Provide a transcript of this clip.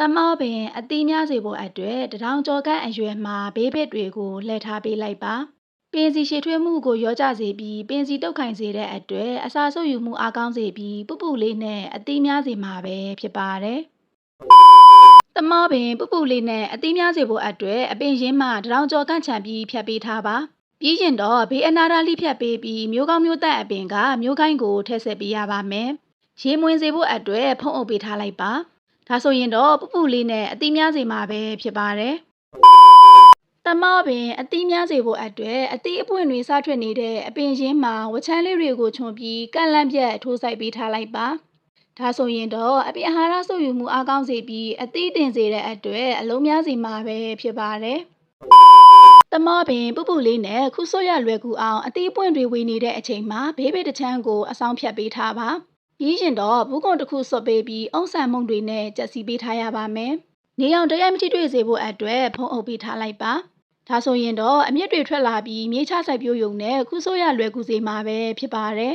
တမောပင်အသီးများစေဖို့အတွက်တထောင်ကျော်ခန့်အရွယ်မှာဘေးဘစ်တွေကိုလှည့်ထားပေးလိုက်ပါပင်စီရှည်ထွေးမှုကိုရောကြစေပြီးပင်စီတုတ်ခိုင်စေတဲ့အတွက်အစာဆုပ်ယူမှုအားကောင်းစေပြီးပုပုလေးနဲ့အသီးများစေမှာပဲဖြစ်ပါတယ်တမောပင်ပုပုလေးနဲ့အသီးများစေဖို့အတွက်အပင်ရင်းမှတထောင်ကျော်ခန့်ချန်ပြီးဖြတ်ပေးထားပါပြီးရင်တော့ဘေးအနားထားလိဖြတ်ပေးပြီးမျိုးကောင်းမျိုးသက်အပင်ကမျိုးခိုင်းကိုထည့်ဆက်ပေးရပါမယ်ရေမွင်စေဖို့အတွက်ဖုံးအုပ်ပေးထားလိုက်ပါဒါဆိုရင်တော့ပုပုလေးနဲ့အသီးများစေမှာပဲဖြစ်ပါတယ်တမောပင်အသီးများစေဖို့အတွက်အသီးအပွင့်တွေစထွက်နေတဲ့အပင်ရင်းမှာဝချမ်းလေးတွေကိုခြုံပြီးကန့်လန့်ပြတ်ထိုးစိုက်ပေးထားလိုက်ပါဒါဆိုရင်တော့အပင်အာဟာရဆုပ်ယူမှုအားကောင်းစေပြီးအသီးတင်စေတဲ့အတွက်အလုံးများစီမှာပဲဖြစ်ပါတယ်တမောပင်ပုပုလေးနဲ့ခုဆွတ်ရလွယ်ကူအောင်အသီးပွင့်တွေဝေနေတဲ့အချိန်မှာဘေးဘစ်တစ်ချမ်းကိုအဆောင်ဖြတ်ပေးထားပါပြီးရင်တော့ဘူးကုန်တစ်ခုဆွတ်ပေးပြီးအုံဆန်မုန့်တွေနဲ့ကြက်စီပေးထားရပါမယ်နေအောင်တရိုက်မထိတွေ့စေဖို့အတွက်ဖုံးအုပ်ပေးထားလိုက်ပါဒါဆိုရင်တော့အမြင့်တွေထွက်လာပြီးမြေချစိုက်ပျိုးယုံနဲ့ခုဆိုးရလွယ်ကူစေမှာပဲဖြစ်ပါတယ်